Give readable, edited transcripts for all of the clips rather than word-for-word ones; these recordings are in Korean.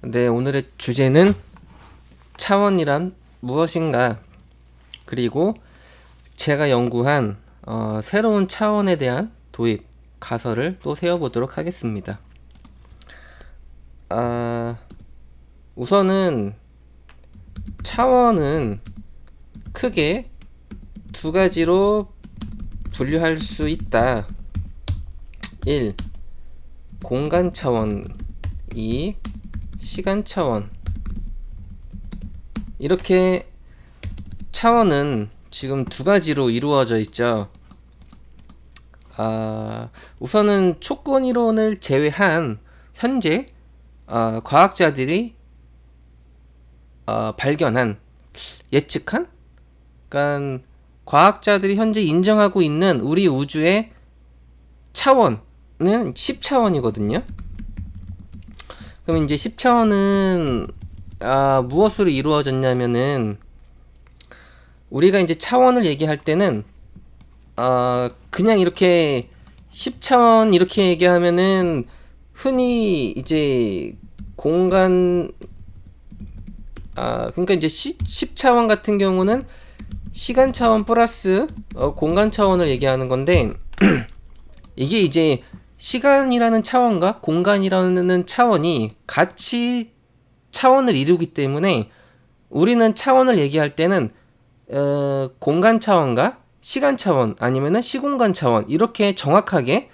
네, 오늘의 주제는 차원이란 무엇인가, 그리고 제가 연구한 새로운 차원에 대한 도입 가설을 또 세워보도록 하겠습니다. 우선은 차원은 크게 두 가지로 분류할 수 있다. 1. 공간 차원, 2. 시간 차원. 이렇게 차원은 지금 두 가지로 이루어져 있죠. 우선은 촉권 이론을 제외한 현재 과학자들이 발견한, 예측한, 그러니까 과학자들이 현재 인정하고 있는 우리 우주의 차원은 10차원이거든요. 그럼 이제 10차원은 무엇으로 이루어졌냐면은, 우리가 이제 차원을 얘기할 때는 그냥 이렇게 10차원 이렇게 얘기하면은 흔히 이제 공간 그러니까 이제 10차원 같은 경우는 시간 차원 플러스 공간 차원을 얘기하는 건데 이게 이제 시간이라는 차원과 공간이라는 차원이 같이 차원을 이루기 때문에 우리는 차원을 얘기할 때는 공간 차원과 시간 차원 아니면은 시공간 차원 이렇게 정확하게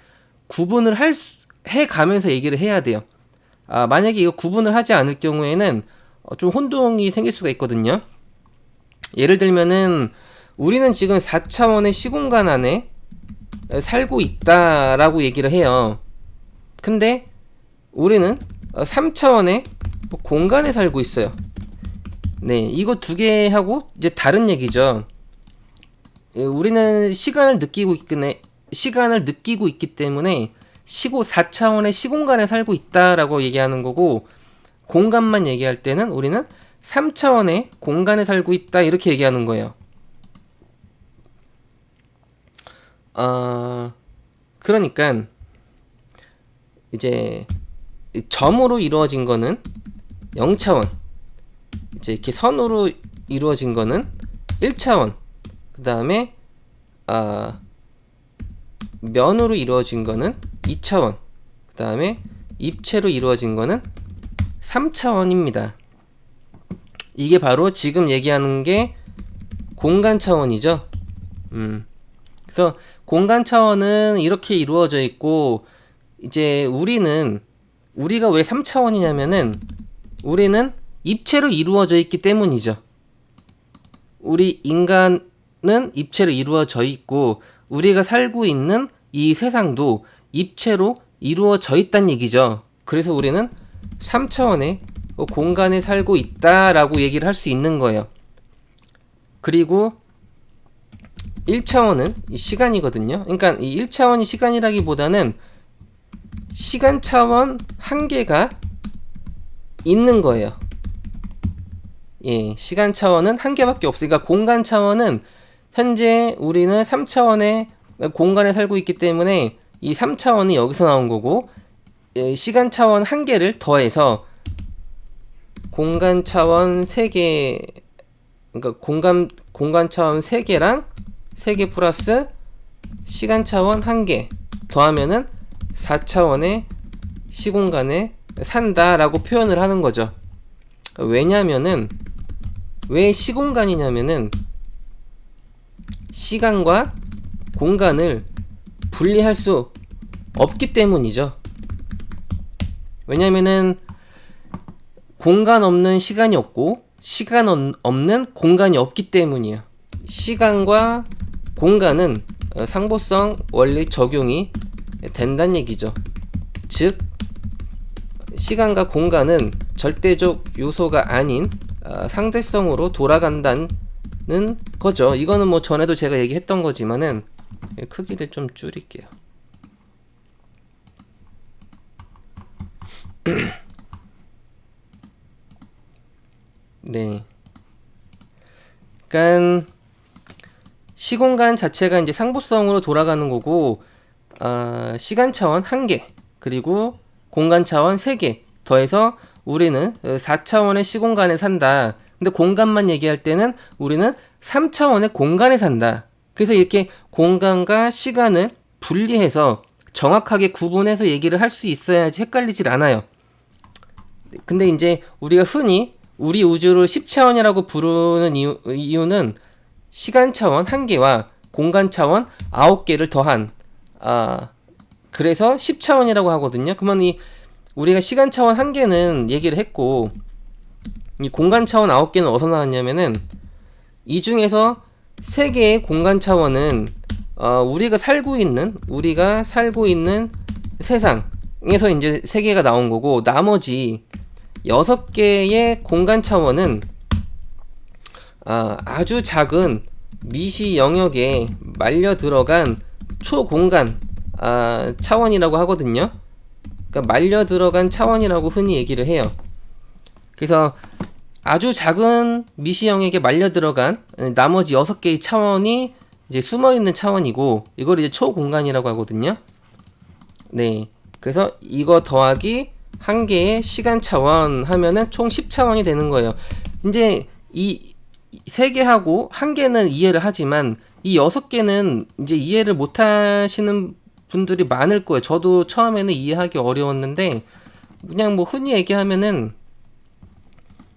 구분을 해가면서 얘기를 해야 돼요. 만약에 이거 구분을 하지 않을 경우에는 좀 혼동이 생길 수가 있거든요. 예를 들면은 우리는 지금 4차원의 시공간 안에 살고 있다라고 얘기를 해요. 근데 우리는 3차원의 공간에 살고 있어요. 네, 이거 두 개하고 이제 다른 얘기죠. 우리는 시간을 느끼고 있기 때문에 4차원의 시공간에 살고 있다라고 얘기하는 거고, 공간만 얘기할 때는 우리는 3차원의 공간에 살고 있다 이렇게 얘기하는 거예요. 그러니까 이제 점으로 이루어진 거는 0차원, 이제 이렇게 선으로 이루어진 거는 1차원, 그 다음에 면으로 이루어진 거는 2차원, 그 다음에 입체로 이루어진 거는 3차원입니다. 이게 바로 지금 얘기하는 게 공간 차원이죠. 그래서 공간 차원은 이렇게 이루어져 있고, 이제 우리가 왜 3차원이냐면은 우리는 입체로 이루어져 있기 때문이죠. 우리 인간은 입체로 이루어져 있고 우리가 살고 있는 이 세상도 입체로 이루어져 있다는 얘기죠. 그래서 우리는 3차원의 공간에 살고 있다라고 얘기를 할 수 있는 거예요. 그리고 1차원은 이 시간이거든요. 그러니까 이 1차원이 시간이라기보다는 시간 차원 한 개가 있는 거예요. 예, 시간 차원은 한 개밖에 없으니까 공간 차원은 현재 우리는 3차원의 공간에 살고 있기 때문에 이 3차원이 여기서 나온 거고, 시간 차원 한 개를 더해서 공간 차원 3개, 그러니까 공간 차원 3개랑 3개 플러스 시간 차원 1개 더하면은 4차원의 시공간에 산다라고 표현을 하는 거죠. 왜냐면은, 왜 시공간이냐면은 시간과 공간을 분리할 수 없기 때문이죠. 왜냐면은 공간 없는 시간이 없고 시간 없는 공간이 없기 때문이에요. 시간과 공간은 상보성 원리 적용이 된다는 얘기죠. 즉 시간과 공간은 절대적 요소가 아닌 상대성으로 돌아간다는 거죠. 이거는 뭐 전에도 제가 얘기했던 거지만은 크기를 좀 줄일게요. 네. 그러니까 시공간 자체가 이제 상보성으로 돌아가는 거고, 시간 차원 1개, 그리고 공간 차원 3개 더해서 우리는 4차원의 시공간에 산다. 근데 공간만 얘기할 때는 우리는 3차원의 공간에 산다. 그래서 이렇게 공간과 시간을 분리해서 정확하게 구분해서 얘기를 할 수 있어야지 헷갈리질 않아요. 근데 이제 우리가 흔히 우리 우주를 10차원이라고 부르는 이유는 시간 차원 1개와 공간 차원 9개를 더한 그래서 10차원이라고 하거든요. 그러면 우리가 시간 차원 1개는 얘기를 했고 이 공간 차원 9개는 어디서 나왔냐면은 이 중에서 3개의 공간 차원은 우리가 살고 있는 세상에서 이제 3개가 나온 거고, 나머지 6개의 공간 차원은 아주 작은 미시 영역에 말려 들어간 초공간 차원이라고 하거든요. 그러니까 말려 들어간 차원이라고 흔히 얘기를 해요. 그래서 아주 작은 미시 영역에 말려 들어간 나머지 6개의 차원이 이제 숨어 있는 차원이고, 이걸 이제 초공간이라고 하거든요. 네. 그래서 이거 더하기 1개의 시간 차원 하면은 총 10차원이 되는 거예요. 이제 이 3개하고 1개는 이해를 하지만 이 6개는 이제 이해를 못 하시는 분들이 많을 거예요. 저도 처음에는 이해하기 어려웠는데, 그냥 뭐 흔히 얘기하면은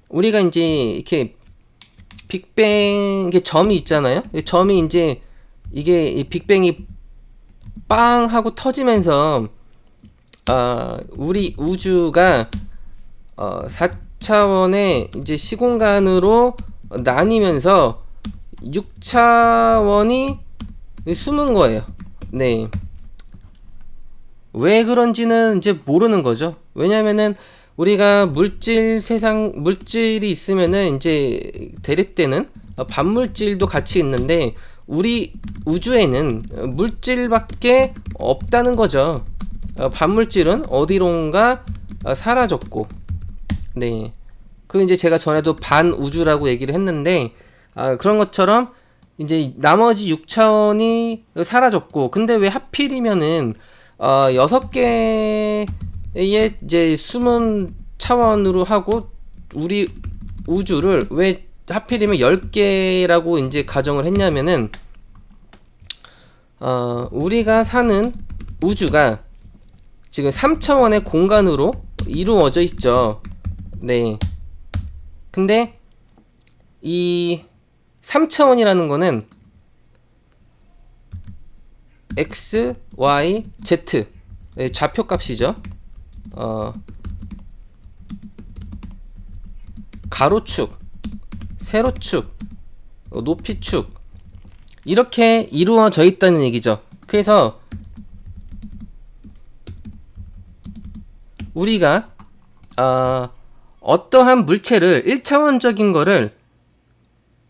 우리가 이제 이렇게 빅뱅 이게 점이 있잖아요. 점이 이제 이게 빅뱅이 빵 하고 터지면서 우리 우주가 4차원의 이제 시공간으로 나뉘면서 6차원이 숨은 거예요. 네. 왜 그런지는 이제 모르는 거죠. 왜냐면은 우리가 물질이 있으면은 이제 대립되는 반물질도 같이 있는데, 우리 우주에는 물질밖에 없다는 거죠. 반물질은 어디론가 사라졌고, 네. 그 이제 제가 전에도 반우주라고 얘기를 했는데, 그런 것처럼 이제 나머지 6차원이 사라졌고, 근데 왜 하필이면은 6개의 이제 숨은 차원으로 하고 우리 우주를 왜 하필이면 10개라고 이제 가정을 했냐면은 우리가 사는 우주가 지금 3차원의 공간으로 이루어져 있죠. 네. 근데 이 3차원이라는 거는 x, y, z 좌표값이죠. 가로축, 세로축, 높이축 이렇게 이루어져 있다는 얘기죠. 그래서 우리가 어떠한 물체를 1차원적인 거를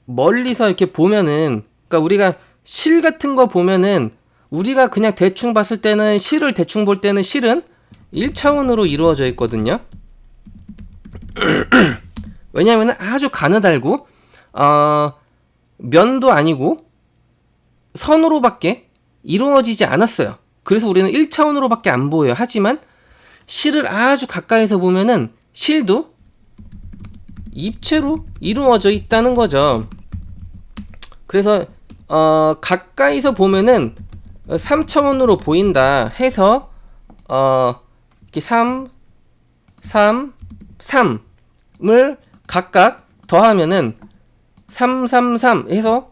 멀리서 이렇게 보면은, 그러니까 우리가 실 같은 거 보면은 우리가 그냥 대충 봤을 때는, 실을 대충 볼 때는 실은 1차원으로 이루어져 있거든요. 왜냐면은 아주 가느달고 면도 아니고 선으로밖에 이루어지지 않았어요. 그래서 우리는 1차원으로밖에 안 보여요. 하지만 실을 아주 가까이서 보면은 실도 입체로 이루어져 있다는 거죠. 그래서 가까이서 보면은 3차원으로 보인다 해서 이렇게 3, 3, 3을 각각 더하면은 3, 3, 3 해서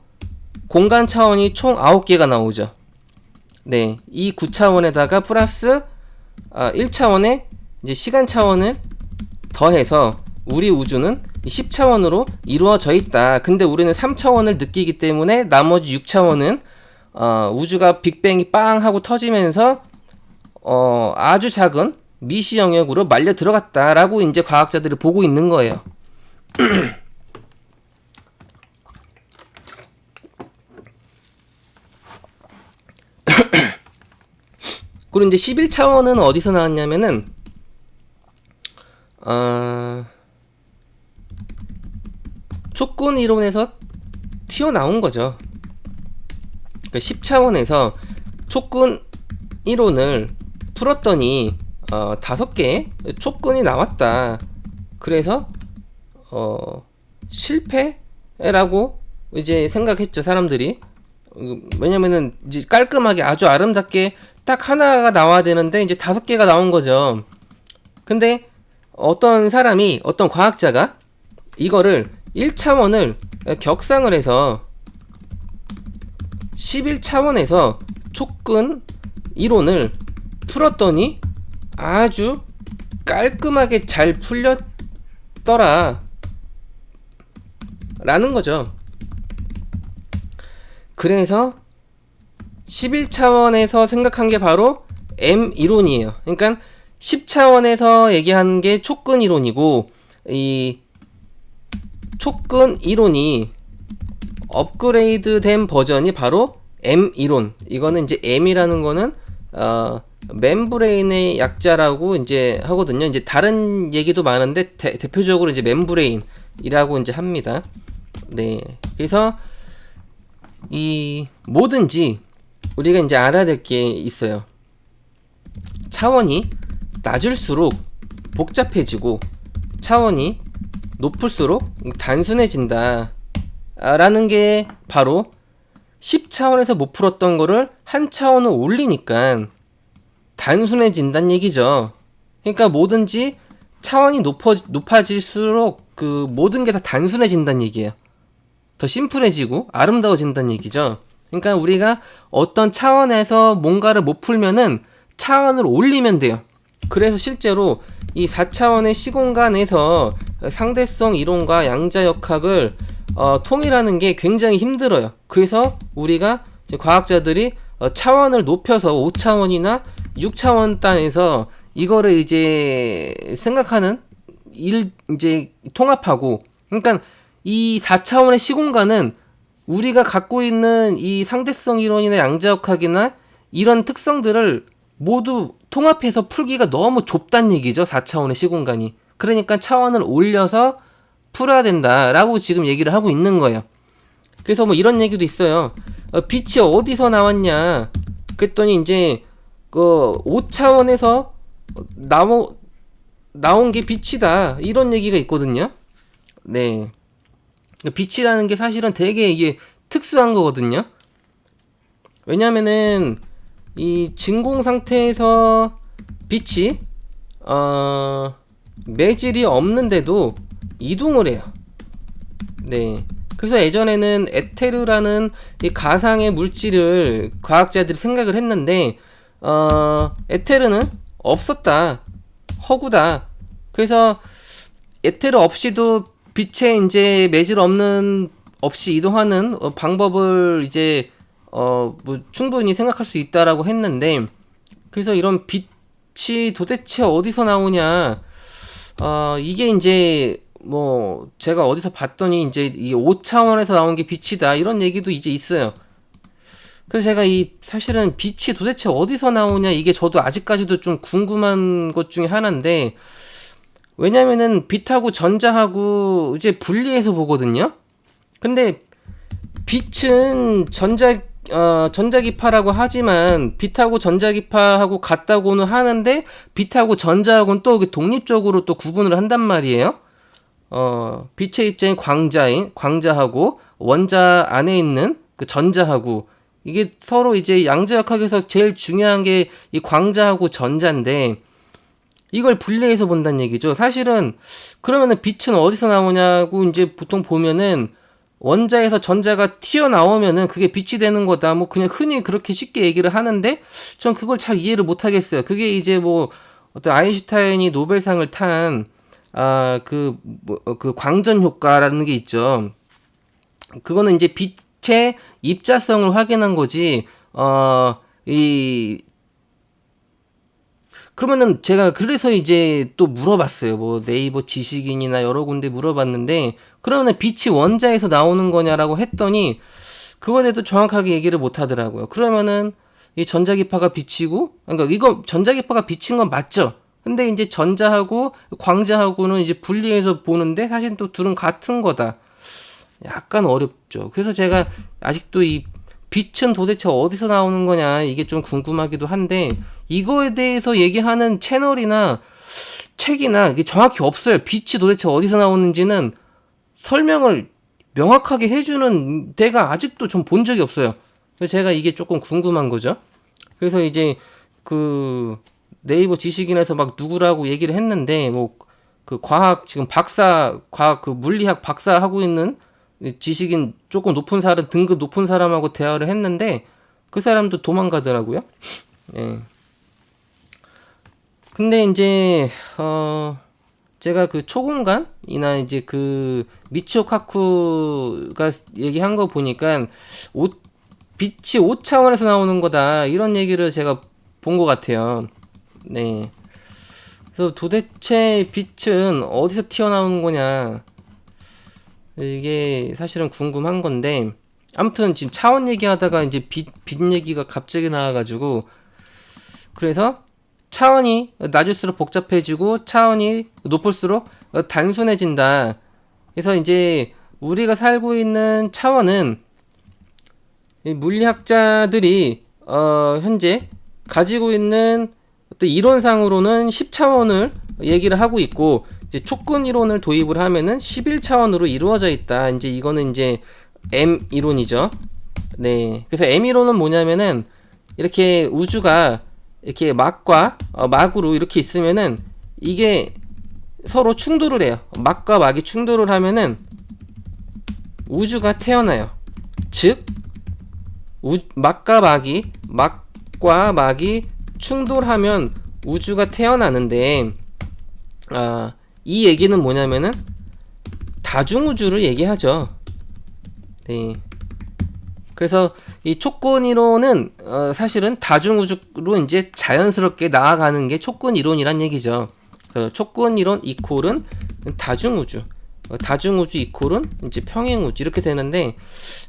공간 차원이 총 9개가 나오죠. 네, 이 9차원에다가 플러스 1차원의 이제 시간 차원을 더해서 우리 우주는 10차원으로 이루어져 있다. 근데 우리는 3차원을 느끼기 때문에 나머지 6차원은 우주가 빅뱅이 빵 하고 터지면서 아주 작은 미시 영역으로 말려 들어갔다라고 이제 과학자들이 보고 있는 거예요. 그리고 이제 11차원은 어디서 나왔냐면은 촉근 이론에서 튀어나온 거죠. 그러니까 10차원에서 촉근 이론을 풀었더니 5개의 촉근이 나왔다. 그래서 실패라고 이제 생각했죠, 사람들이. 왜냐면은 이제 깔끔하게 아주 아름답게 딱 하나가 나와야 되는데 이제 5개가 나온 거죠. 근데 어떤 사람이, 어떤 과학자가 이거를 1차원을 격상을 해서 11차원에서 촉근 이론을 풀었더니 아주 깔끔하게 잘 풀렸더라 라는 거죠. 그래서 11차원에서 생각한 게 바로 M 이론이에요. 그러니까 10차원에서 얘기하는 게 촉근 이론이고, 이 촉근 이론이 업그레이드 된 버전이 바로 M 이론. 이거는 이제 M이라는 거는 멤브레인의 약자라고 이제 하거든요. 이제 다른 얘기도 많은데 대표적으로 이제 멤브레인이라고 이제 합니다. 네. 그래서 이 뭐든지 우리가 이제 알아야 될 게 있어요. 차원이 낮을수록 복잡해지고 차원이 높을수록 단순해진다 라는 게 바로 10차원에서 못 풀었던 거를 한 차원을 올리니까 단순해진다는 얘기죠. 그러니까 뭐든지 차원이 높아질수록 그 모든 게 다 단순해진다는 얘기예요. 더 심플해지고 아름다워진다는 얘기죠. 그러니까 우리가 어떤 차원에서 뭔가를 못 풀면은 차원을 올리면 돼요. 그래서 실제로 이 4차원의 시공간에서 상대성 이론과 양자역학을 통일하는 게 굉장히 힘들어요. 그래서 우리가 이제 과학자들이 차원을 높여서 5차원이나 6차원 단에서 이거를 이제 생각하는 이제 통합하고, 그러니까 이 4차원의 시공간은 우리가 갖고 있는 이 상대성 이론이나 양자역학이나 이런 특성들을 모두 통합해서 풀기가 너무 좁다는 얘기죠. 4차원의 시공간이. 그러니까 차원을 올려서 풀어야 된다라고 지금 얘기를 하고 있는 거예요. 그래서 뭐 이런 얘기도 있어요. 빛이 어디서 나왔냐? 그랬더니 이제 그 5차원에서 나온 게 빛이다. 이런 얘기가 있거든요. 네. 빛이라는 게 사실은 되게 이게 특수한 거거든요. 왜냐면은 이 진공 상태에서 빛이 매질이 없는데도 이동을 해요. 네. 그래서 예전에는 에테르라는 이 가상의 물질을 과학자들이 생각을 했는데 에테르는 없었다. 허구다. 그래서 에테르 없이도 빛에 이제 매질 없이 이동하는 방법을 이제 뭐 충분히 생각할 수 있다라고 했는데, 그래서 이런 빛이 도대체 어디서 나오냐, 이게 이제 뭐 제가 어디서 봤더니 이제 이 5차원에서 나온 게 빛이다 이런 얘기도 이제 있어요. 그래서 제가 이 사실은 빛이 도대체 어디서 나오냐, 이게 저도 아직까지도 좀 궁금한 것 중에 하나인데, 왜냐면은 빛하고 전자하고 이제 분리해서 보거든요. 근데 빛은 전자기파라고 하지만 빛하고 전자기파하고 같다고는 하는데 빛하고 전자하고는 또 독립적으로 또 구분을 한단 말이에요. 빛의 입장인 광자하고 원자 안에 있는 그 전자하고, 이게 서로 이제 양자역학에서 제일 중요한 게 이 광자하고 전자인데 이걸 분리해서 본다는 얘기죠. 사실은 그러면은 빛은 어디서 나오냐고 이제 보통 보면은 원자에서 전자가 튀어나오면은 그게 빛이 되는 거다. 뭐 그냥 흔히 그렇게 쉽게 얘기를 하는데 전 그걸 잘 이해를 못 하겠어요. 그게 이제 뭐 어떤 아인슈타인이 노벨상을 탄 그 광전 효과라는 게 있죠. 그거는 이제 빛의 입자성을 확인한 거지. 그러면은 제가 그래서 이제 또 물어봤어요. 뭐 네이버 지식인이나 여러 군데 물어봤는데, 그러면은 빛이 원자에서 나오는 거냐라고 했더니 그거에 대해서 정확하게 얘기를 못 하더라고요. 그러면은 이 전자기파가 빛이고, 그러니까 이거 전자기파가 빛인 건 맞죠. 근데 이제 전자하고 광자하고는 이제 분리해서 보는데 사실 또 둘은 같은 거다. 약간 어렵죠. 그래서 제가 아직도 이 빛은 도대체 어디서 나오는 거냐, 이게 좀 궁금하기도 한데, 이거에 대해서 얘기하는 채널이나 책이나 이게 정확히 없어요. 빛이 도대체 어디서 나오는지는 설명을 명확하게 해주는 데가 아직도 좀 본 적이 없어요. 그래서 제가 이게 조금 궁금한 거죠. 그래서 이제 그 네이버 지식인에서 막 누구라고 얘기를 했는데 뭐 그 과학 지금 과학 그 물리학 박사 하고 있는 지식인 조금 높은 사람 등급 높은 사람하고 대화를 했는데 그 사람도 도망가더라고요. 예. 근데 이제 제가 그 초공간이나 이제 그 미치오 카쿠가 얘기한 거 보니까 빛이 5차원에서 나오는 거다 이런 얘기를 제가 본 것 같아요. 네. 그래서 도대체 빛은 어디서 튀어나오는 거냐 이게 사실은 궁금한 건데 아무튼 지금 차원 얘기하다가 이제 빛 얘기가 갑자기 나와가지고 그래서 차원이 낮을수록 복잡해지고 차원이 높을수록 단순해진다. 그래서 이제 우리가 살고 있는 차원은 물리학자들이 현재 가지고 있는 어떤 이론상으로는 10차원을 얘기를 하고 있고 이제 촉근 이론을 도입을 하면은 11차원으로 이루어져 있다. 이제 이거는 이제 M 이론이죠. 네. 그래서 M 이론은 뭐냐면은 이렇게 우주가 이렇게 막과 막으로 이렇게 있으면은 이게 서로 충돌을 해요. 막과 막이 충돌을 하면은 우주가 태어나요. 즉 막과 막이 충돌하면 우주가 태어나는데 이 얘기는 뭐냐면은 다중우주를 얘기하죠. 네. 그래서 이 촉근 이론은 사실은 다중우주로 이제 자연스럽게 나아가는 게 촉근 이론이란 얘기죠. 촉근 이론 이콜은 다중우주, 다중우주 이콜은 이제 평행우주 이렇게 되는데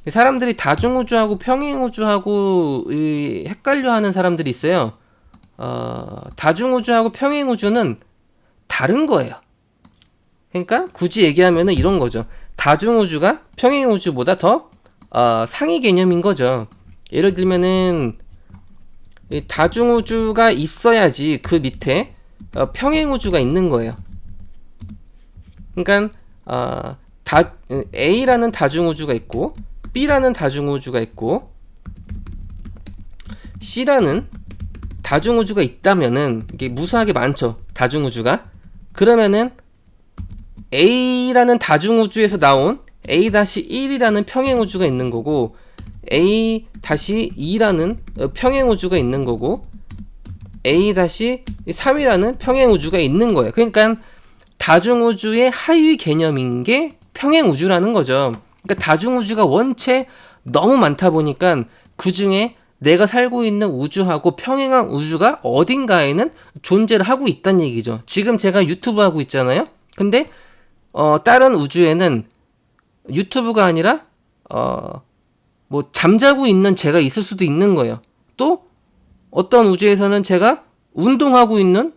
사람들이 다중우주하고 평행우주하고 헷갈려하는 사람들이 있어요. 다중우주하고 평행우주는 다른 거예요. 그러니까 굳이 얘기하면은 이런 거죠. 다중우주가 평행우주보다 더 상위 개념인 거죠. 예를 들면은 다중우주가 있어야지 그 밑에 평행우주가 있는 거예요. 그러니까 A라는 다중우주가 있고 B라는 다중우주가 있고 C라는 다중우주가 있다면은 이게 무수하게 많죠. 다중우주가. 그러면은 A라는 다중우주에서 나온 A-1이라는 평행우주가 있는 거고 A-2라는 평행우주가 있는 거고 A-3이라는 평행우주가 있는 거예요. 그러니까 다중우주의 하위 개념인 게 평행우주라는 거죠. 그러니까 다중우주가 원체 너무 많다 보니까 그 중에 내가 살고 있는 우주하고 평행한 우주가 어딘가에는 존재를 하고 있다는 얘기죠. 지금 제가 유튜브 하고 있잖아요. 근데 다른 우주에는 유튜브가 아니라 뭐 잠자고 있는 제가 있을 수도 있는 거예요. 또 어떤 우주에서는 제가 운동하고 있는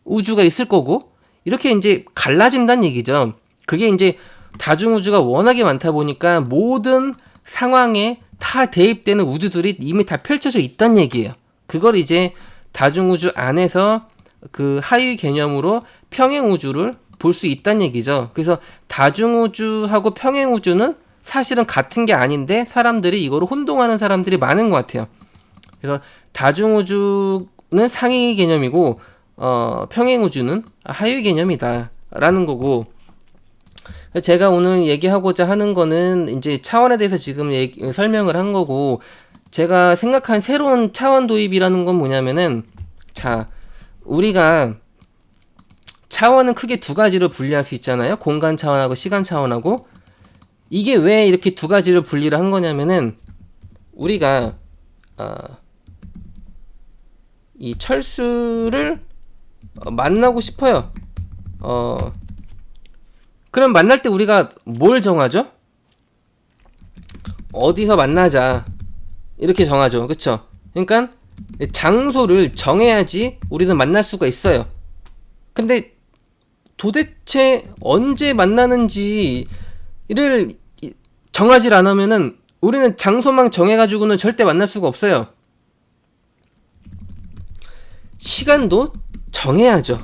우주가 있을 거고 이렇게 이제 갈라진다는 얘기죠. 그게 이제 다중우주가 워낙에 많다 보니까 모든 상황에 다 대입되는 우주들이 이미 다 펼쳐져 있다는 얘기예요. 그걸 이제 다중우주 안에서 그 하위 개념으로 평행우주를 볼 수 있다는 얘기죠. 그래서 다중우주하고 평행우주는 사실은 같은 게 아닌데 사람들이 이거를 혼동하는 사람들이 많은 것 같아요. 그래서 다중우주는 상위 개념이고 평행우주는 하위 개념이다 라는 거고 제가 오늘 얘기하고자 하는 거는 이제 차원에 대해서 지금 설명을 한 거고 제가 생각한 새로운 차원 도입이라는 건 뭐냐면은 자 우리가 차원은 크게 두 가지로 분리할 수 있잖아요. 공간 차원하고 시간 차원하고 이게 왜 이렇게 두 가지를 분리를 한 거냐면은 우리가 이 철수를 만나고 싶어요. 그럼 만날 때 우리가 뭘 정하죠? 어디서 만나자 이렇게 정하죠. 그쵸? 그러니까 장소를 정해야지 우리는 만날 수가 있어요. 근데 도대체 언제 만나는지를 정하지 않으면은 우리는 장소만 정해가지고는 절대 만날 수가 없어요. 시간도 정해야죠.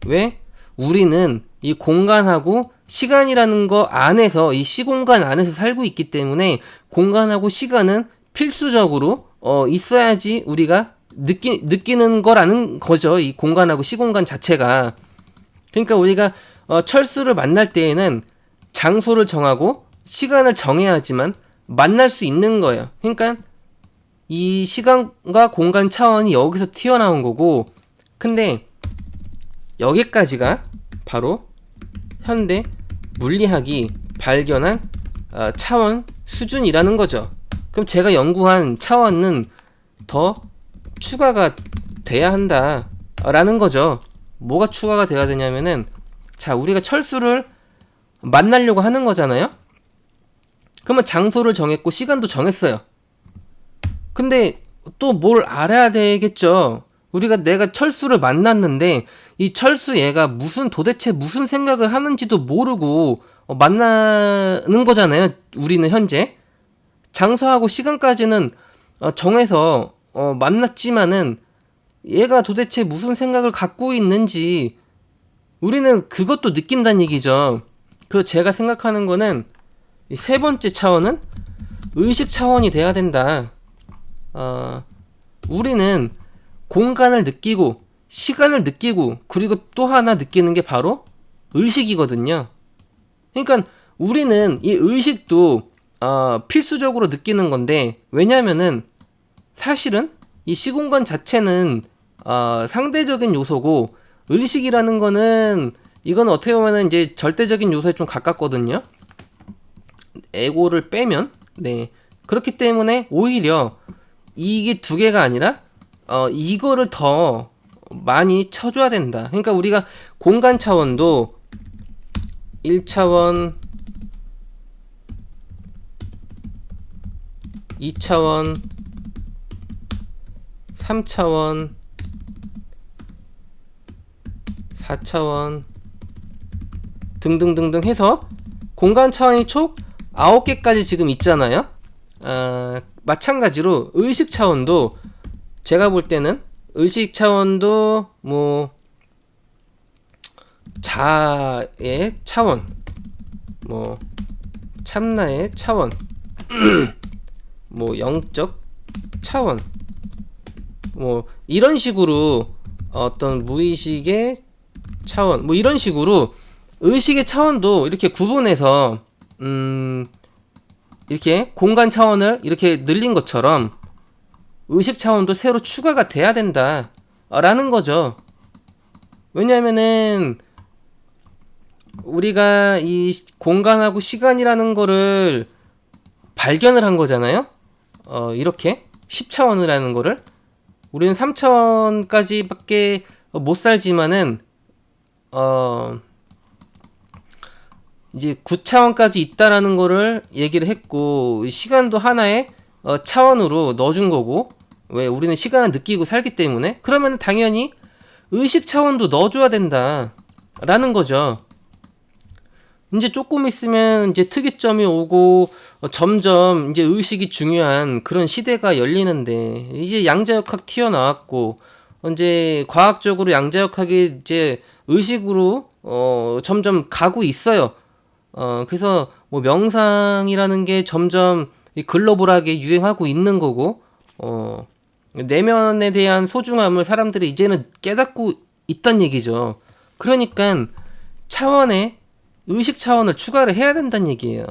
왜? 우리는 이 공간하고 시간이라는 거 안에서, 이 시공간 안에서 살고 있기 때문에 공간하고 시간은 필수적으로 있어야지 우리가 느끼는 거라는 거죠. 이 공간하고 시공간 자체가. 그러니까 우리가 철수를 만날 때에는 장소를 정하고 시간을 정해야지만 만날 수 있는 거예요. 그러니까 이 시간과 공간 차원이 여기서 튀어나온 거고, 근데 여기까지가 바로 현대 물리학이 발견한 차원 수준이라는 거죠. 그럼 제가 연구한 차원은 더 추가가 돼야 한다라는 거죠. 뭐가 추가가 돼야 되냐면은, 자, 우리가 철수를 만나려고 하는 거잖아요. 그러면 장소를 정했고 시간도 정했어요. 근데 또 뭘 알아야 되겠죠. 내가 철수를 만났는데 이 철수 얘가 도대체 무슨 생각을 하는지도 모르고 만나는 거잖아요. 우리는 현재 장소하고 시간까지는 정해서 만났지만은 얘가 도대체 무슨 생각을 갖고 있는지 우리는 그것도 느낀다는 얘기죠. 그 제가 생각하는 거는 세 번째 차원은 의식 차원이 돼야 된다. 우리는 공간을 느끼고 시간을 느끼고 그리고 또 하나 느끼는 게 바로 의식이거든요. 그러니까 우리는 이 의식도 필수적으로 느끼는 건데, 왜냐면은 사실은 이 시공간 자체는 상대적인 요소고 의식이라는 거는 이건 어떻게 보면은 이제 절대적인 요소에 좀 가깝거든요. 에고를 빼면. 네. 그렇기 때문에 오히려 이게 두 개가 아니라 이거를 더 많이 쳐줘야 된다. 그러니까 우리가 공간 차원도 1차원, 2차원, 3차원, 4차원 등등등등 해서 공간 차원이 총 9개까지 지금 있잖아요. 마찬가지로 의식 차원도 제가 볼 때는 의식 차원도 뭐 자의 차원, 뭐 참나의 차원, 뭐 영적 차원, 뭐 이런 식으로 어떤 무의식의 차원, 뭐 이런 식으로 의식의 차원도 이렇게 구분해서 이렇게 공간 차원을 이렇게 늘린 것처럼 의식 차원도 새로 추가가 돼야 된다라는 거죠. 왜냐면은 우리가 이 공간하고 시간이라는 거를 발견을 한 거잖아요. 이렇게 10차원이라는 거를 우리는 3차원까지밖에 못 살지만은 이제 9차원까지 있다라는 거를 얘기를 했고, 시간도 하나의 차원으로 넣어준 거고, 왜 우리는 시간을 느끼고 살기 때문에, 그러면 당연히 의식 차원도 넣어줘야 된다라는 거죠. 이제 조금 있으면 이제 특이점이 오고 점점 이제 의식이 중요한 그런 시대가 열리는데, 이제 양자역학 튀어나왔고 이제 과학적으로 양자역학이 이제 의식으로 점점 가고 있어요. 그래서 뭐 명상이라는 게 점점 글로벌하게 유행하고 있는 거고, 내면에 대한 소중함을 사람들이 이제는 깨닫고 있단 얘기죠. 그러니까 차원에 의식 차원을 추가를 해야 된다는 얘기예요.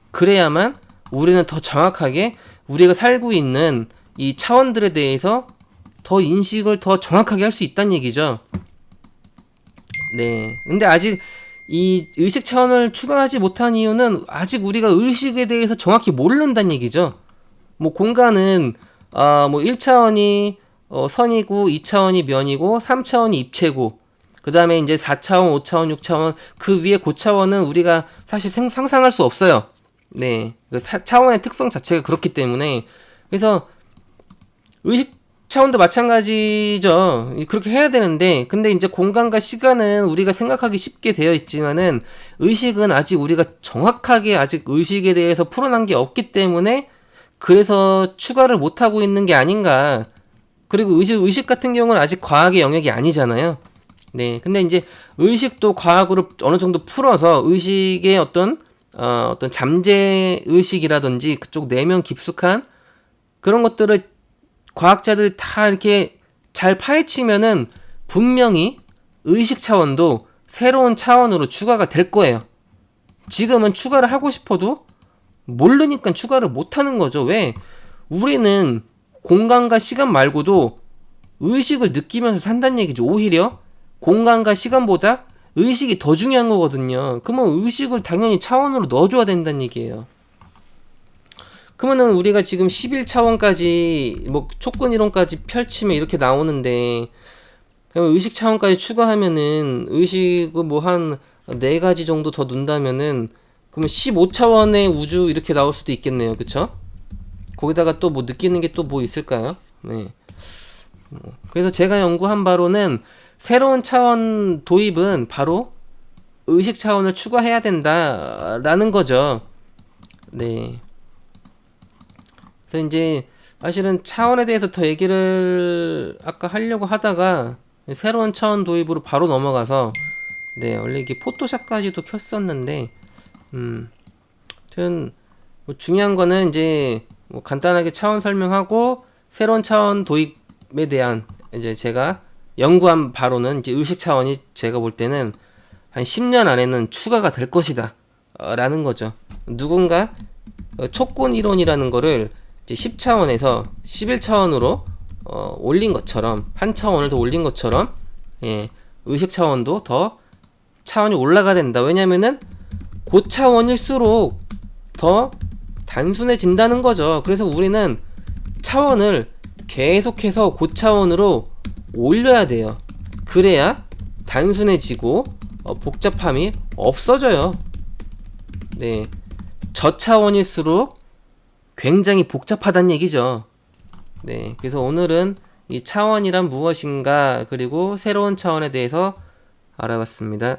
그래야만 우리는 더 정확하게 우리가 살고 있는 이 차원들에 대해서 더 인식을 더 정확하게 할 수 있다는 얘기죠. 네. 근데 아직 이 의식 차원을 추가하지 못한 이유는 아직 우리가 의식에 대해서 정확히 모른다는 얘기죠. 뭐 공간은 뭐 1차원이 선이고 2차원이 면이고 3차원이 입체고, 그 다음에 이제 4차원, 5차원, 6차원, 그 위에 고차원은 우리가 사실 상상할 수 없어요. 네. 그 차원의 특성 자체가 그렇기 때문에. 그래서 의식 차원도 마찬가지죠. 그렇게 해야 되는데, 근데 이제 공간과 시간은 우리가 생각하기 쉽게 되어 있지만은 의식은 아직 우리가 정확하게 아직 의식에 대해서 풀어난 게 없기 때문에 그래서 추가를 못하고 있는 게 아닌가. 그리고 의식 같은 경우는 아직 과학의 영역이 아니잖아요. 네. 근데 이제 의식도 과학으로 어느 정도 풀어서 의식의 어떤 잠재 의식이라든지 그쪽 내면 깊숙한 그런 것들을 과학자들이 다 이렇게 잘 파헤치면은 분명히 의식 차원도 새로운 차원으로 추가가 될 거예요. 지금은 추가를 하고 싶어도 모르니까 추가를 못 하는 거죠. 왜? 우리는 공간과 시간 말고도 의식을 느끼면서 산다는 얘기죠. 오히려 공간과 시간보다 의식이 더 중요한 거거든요. 그러면 의식을 당연히 차원으로 넣어줘야 된다는 얘기예요. 그러면은 우리가 지금 11차원까지 뭐 촉근 이론까지 펼치면 이렇게 나오는데 의식 차원까지 추가하면은 의식을 뭐 한 4가지 정도 더 넣는다면은 그러면 15차원의 우주 이렇게 나올 수도 있겠네요. 그쵸? 거기다가 또 뭐 느끼는 게 또 뭐 있을까요? 네. 그래서 제가 연구한 바로는 새로운 차원 도입은 바로 의식 차원을 추가해야 된다라는 거죠. 네. 그래서 이제 사실은 차원에 대해서 더 얘기를 아까 하려고 하다가 새로운 차원 도입으로 바로 넘어가서 네, 원래 이게 포토샵까지도 켰었는데 아무튼 뭐 중요한 거는 이제 뭐 간단하게 차원 설명하고 새로운 차원 도입에 대한 이제 제가 연구한 바로는 이제 의식 차원이 제가 볼 때는 한 10년 안에는 추가가 될 것이다 라는 거죠. 누군가 촉근 이론이라는 거를 이제 10차원에서 11차원으로 올린 것처럼 한 차원을 더 올린 것처럼 예, 의식 차원도 더 차원이 올라가야 된다. 왜냐면은 고차원일수록 더 단순해진다는 거죠. 그래서 우리는 차원을 계속해서 고차원으로 올려야 돼요. 그래야 단순해지고 복잡함이 없어져요. 네, 저차원일수록 굉장히 복잡하다는 얘기죠. 네, 그래서 오늘은 이 차원이란 무엇인가 그리고 새로운 차원에 대해서 알아봤습니다.